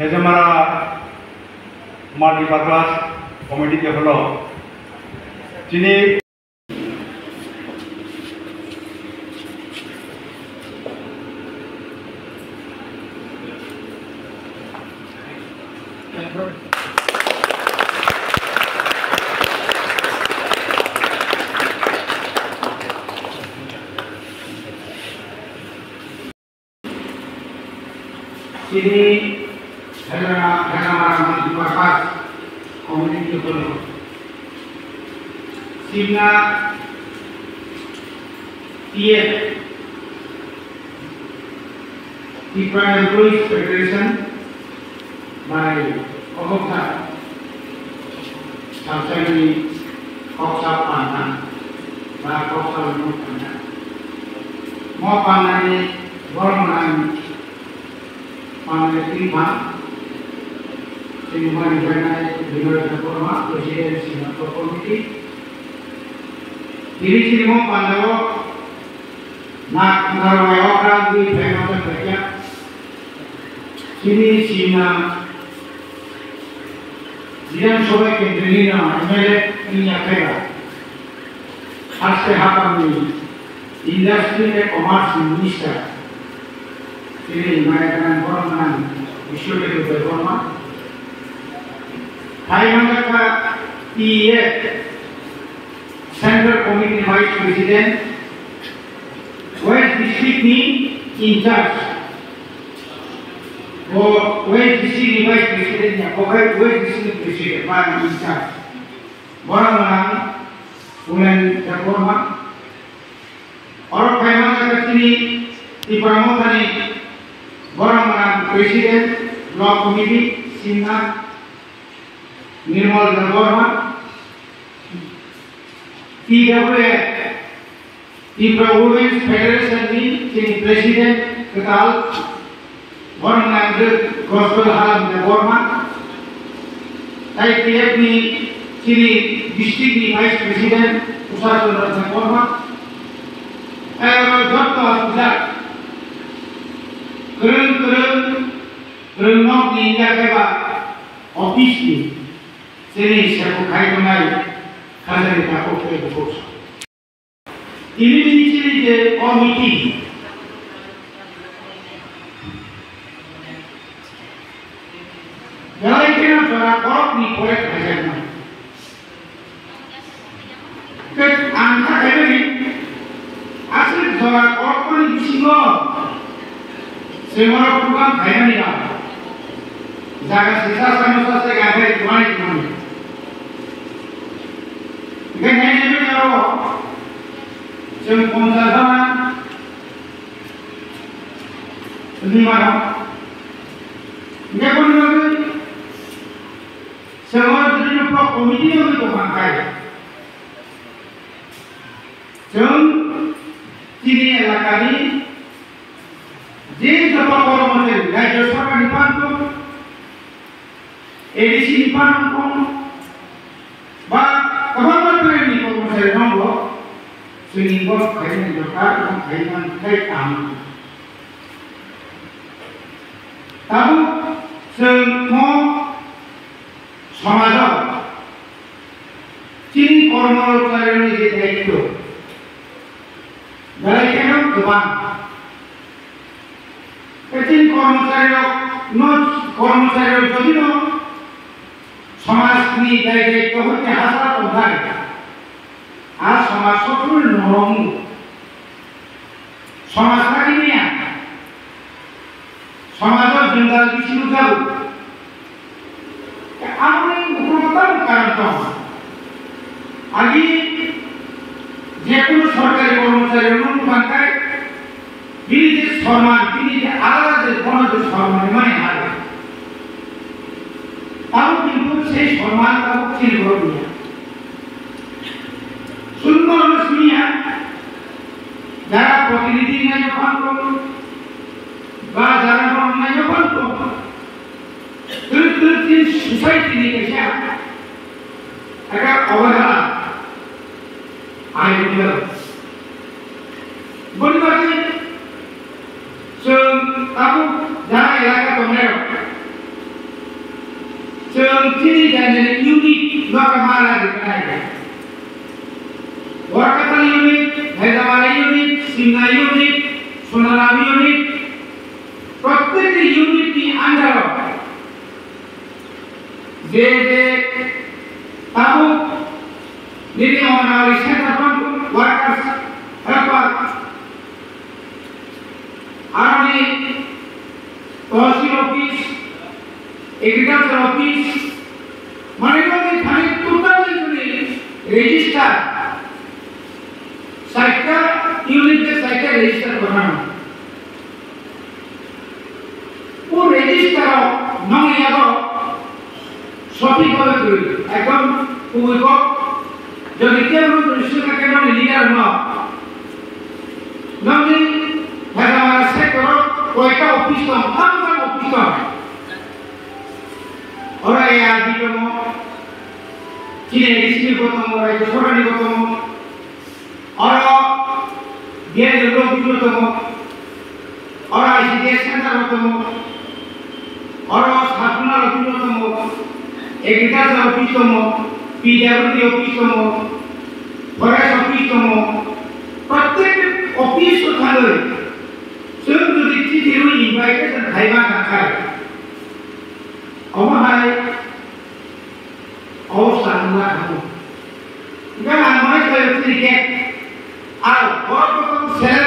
হেজমারা multipurpose কমিটিতে হলো তিনি মাল্টিপারপাস কমিটি হলো Simna TF Tripura Employees Federation by Koksa Samsani Koksa Pantan by Koksa Pantan mau panani gormanan panani timah Sehingga dibenai Binoy Reforma Presiden Singapura Komiti diri sini mau pandawo nak ngarwai orang di pengawasan kerja sini Sina Jiran Sobai Kendrina MLA Inya Kera Haste Hakami Industri and Commerce Minister sini Mayakan Gorman Visual Reforma Thailandaka TF Central Committee Vice President West District ni in charge West District Vice President nya West District President mana in charge orang bulan reforma orang Thailandaka sini di pramotani orang Presiden Law Committee Simna Nirmal Reforma TWF Tripura Women's Federation ni sini Presiden Ketal Orang Gospel Halam Reforma TF ni sini District ni Vice President Pusat Reforma Jabta Pusat Kereng nok ni jaga office ni sini saya bukai menai kalau kita oke betul. Ini ciri je komiti. Jalan kena cara korok ni korek kerjanya. Ket angka ini asal cara korok ni bisinggo. Semua program kaya ni lah. Jaga sisa sama saya kaya gimana. Ganyan nyo nyo siyang pumalaman lima ngayon ko nyo sa mga dito po komiti nyo ito mangkay siyang sinilakani di sa pakoromotel ngayon sa kanipan ko edisi nipan ko ba kapan ni ko saya nombor sehingga kainan dokter dan kainan kaitan tahu semua समाज चीन कर्मचारी जे दायित्व बेलायकेनो गोबां चीन कर्मचारी जदिनो समाजनि दायित्व हते हाजार ओंखार आ समाजखौ नरम समाजनिया समाजआव जंगाल बिसिनु जागौ आमनि उपलब्धतार कारण दं आगि जेकुनु सरकारि कर्मचारियावनो नुबांखाय बिनि जे सन्मान बिनि जे आलादा जे गणतन्त्र सन्मान माने हायो তাও কিন্তু সেই সম্মান তাও চিনব না সুন্দর শুনিয়া যারা প্রতিনিধি নাই যখন বা যারা নাই যখন তুই সোসাইটি নিয়ে এসে একটা অবহেলা আয় বলতে তাকে যারা এলাকা তোমরা sini dan unit Lokamala dikenai. Wakatan unit, Hyderabad unit, Simla unit, Sonarami unit, प्रत्येक unit di under जे tamu diri orang riset apa workers apa army तहसील ऑफिस एग्रीकल्चर ऑफिस माने खाली टोटली रजिस्टर साइटर यूनिट के साइटर रजिस्टर बनाना वो register नंग यागो सঠিক ভাবে করি একদম week যদি কেউ রজিস্টার কেন লিডার না নমি হেডামার সেক্টর কয়টা অফিস তো আমরা অফিস তো ওরা এই আদি কোন চিনে রিসিভ করতে ওরা এই সরানি করতে ওরা দিয়ে লোক করতে ওরা এই যে সেন্টার করতে ওরা সাধনা করতে एग्रीकल्चर ऑफिस तो पीडब्ल्यूडी ऑफिस तो फॉरेस्ट ऑफिस तो प्रत्येक ऑफिस को थाले स्वयं जो दिखती थी वो इनवाइटेशन खाइबा खाए अमाहाय सानुआ खामो इनका आमाय कलेक्टर के आर और तो सेल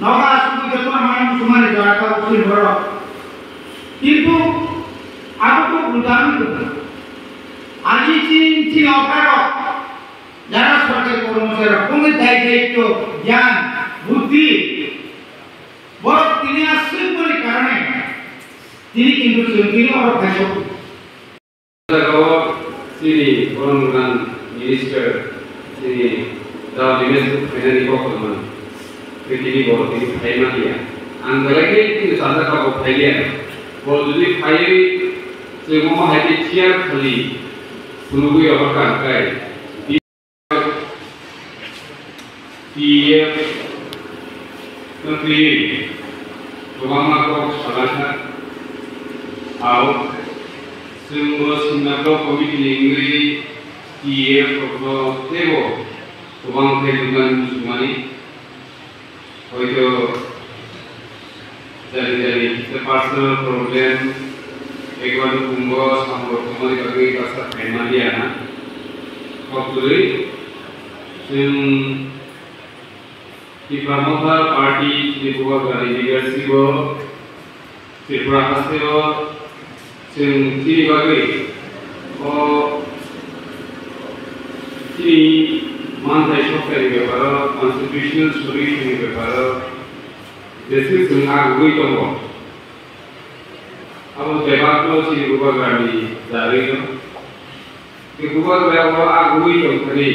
नौका सुबह जतना मायम सुमाने जाता उसी बड़ो किंतु आपको उदाहरण दूंगा আজি চিন অপারক যারা সরকারি কর্মচারী কোন দায়িত্ব জ্ঞান বুদ্ধি বড় তিনি আসছেন বলে কারণে তিনি কিন্তু তিনি অরক্ষা শক্তি তিনি বরংগান মিনিস্টার তিনি দাও লিমেস ফেনারি বকলমান তিনি বড় তিনি ফাইমালিয়া আঙ্গলাকে তিনি সাদা কাবো ফাইলিয়া বল যদি ফাইলি जों हायदि चियार खालि पुनुगुय अबकान काय पीएफ कंट्री गोबां को सलासा आव जोंबो सिंगापुर कमिटि इंग्रि पीएफ को तेबो गोबां फेलुगान सुमानि हयतो जारि पार्सोनल प्रॉब्लम एक बार कुंभो सामो तुम्हारी कभी कैसा फैमा लिया ना कौतुरी सिम की प्रमुख पार्टी त्रिपुरा गाड़ी लीडरशिप हो त्रिपुरा हस्ते हो सिम तीन बागी और तीन मानताई शक्ति के बारे कॉन्स्टिट्यूशनल सॉल्यूशन के बारे जैसे सिंगार हुई तो हो अब देवात्मा सी गुबागानी जारिनो के गुबागावा आगुई जंखनि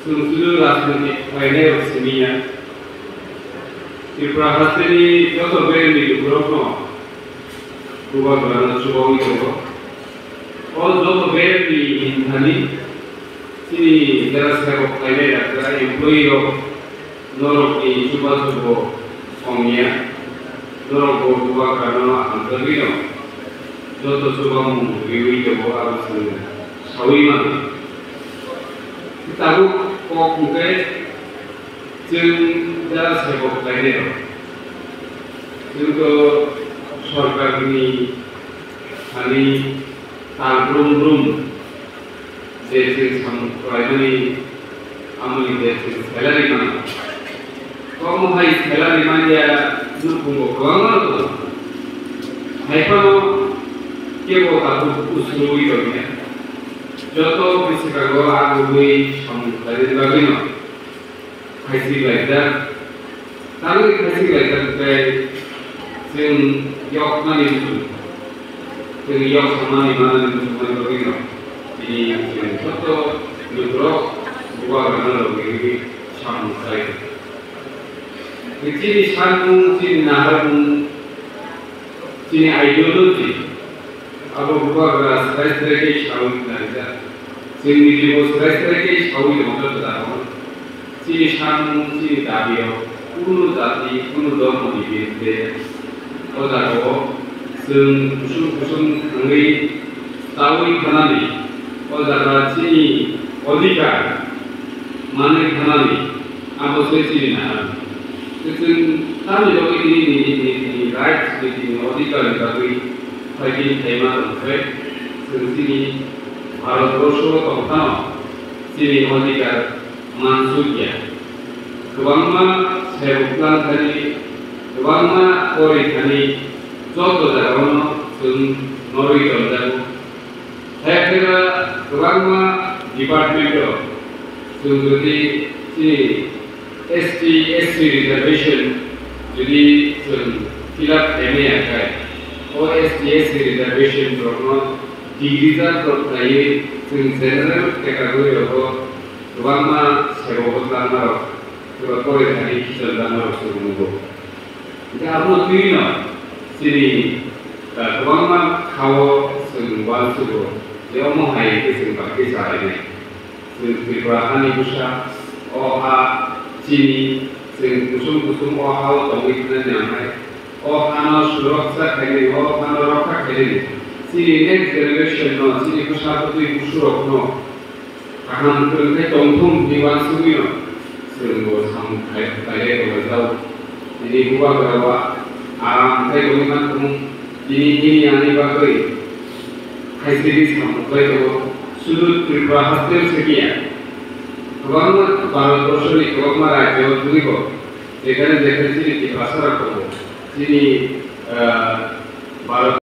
सुसुलु राजनीतिक फायने रसमिया त्रिपुरा हासनि जतो बेनि गुरनो गुबागाना सुबावि दो और जतो बेनि हिंथानि सिनि जरासेको फायने राखा एम्प्लॉयी रो नरकनि सुबासुबो समिया नरको गुबागाना आंतरिनो जतो सुबाम रिवि दो आबसु साविमा ताबु कोकुके जों जरासेको फायने जोंखौ सरकारनि खालि ताब्रुम देशनि सामफ्रायनि आमनि देशनि सैलारि मान कम हाय सैलारि मानिया दुखुंगो गोबां दं हायफानो केबो ताबु उसुलुइ दं जतो बिसिकागो आगुबै सामफ्रायनि बागिनो खायसि लायदा ताबु खायसि लायदा फ्राय जों यकनानि जों यक सामनानि मानानि बुंनाय बागिनो ini foto libro buah karena lebih sampai. Ini satu sini nahan sini ideologi. Apa buah karena strategi sahut saja. Sini libro strategi sahut macam apa? Sini satu sini tabio. Kuno tadi kuno dom dibinte. Oda ko sung kusung angin तावई खानानि Azara चिनि अधिकार माने खानानि आबसे चिनिना जों तामिलो नि rights नि अधिकार बागै fighting थाइमा ओमफ्राय जों चिनि भारतबर्ष दंखानो चिनि अधिकार मानसुकिया गोबांमा सेबुक्लांखानि गोबांमा परिखानि जत जागावनो जों नरै दलजागो हेफेरा गोबांमा डिपार्टमेन्टआव जों जुदि चिनि ST SC रिजर्वेशन जुदि जों फिलआप खालामनायाखाय ST SC रिजर्वेशन फोरावनो डिग्रीजार थायो जों जेनेरेल केटेगरियाव गोबांमा सेबुक्लांनाव गोबां परिखानि खिसलांनाव जों नुगौ दा आपनो चिनि गोबांमा खावो जों वानसुगो बेयाव महाय जों बाखि जालायनाय जों त्रिपुरा हानि बुसा अहा चिनि जों गुसुं अहाव दंहैनानै अहानो सुरक्षा खायनो अहानो रक्षा खायनो चिनि नेक्स्ट जेनेरेशन न चिनि बुसाफोरनि बुसुरक न आखाम फोरोंथाय दंथुम दिवानसुगिनो जों साम खायले दजाव दिनै गुवागरावा आराम थाय दंमान दं दिनै आनि बागै खायसेनि सामखाय दं सुदुर त्रिपुरा हास्टेल सेकिया गोबां भारतबर्षनि गोबां रायजोआव दंगौ जेखाने चिनि भाषा राखो चिनि भारत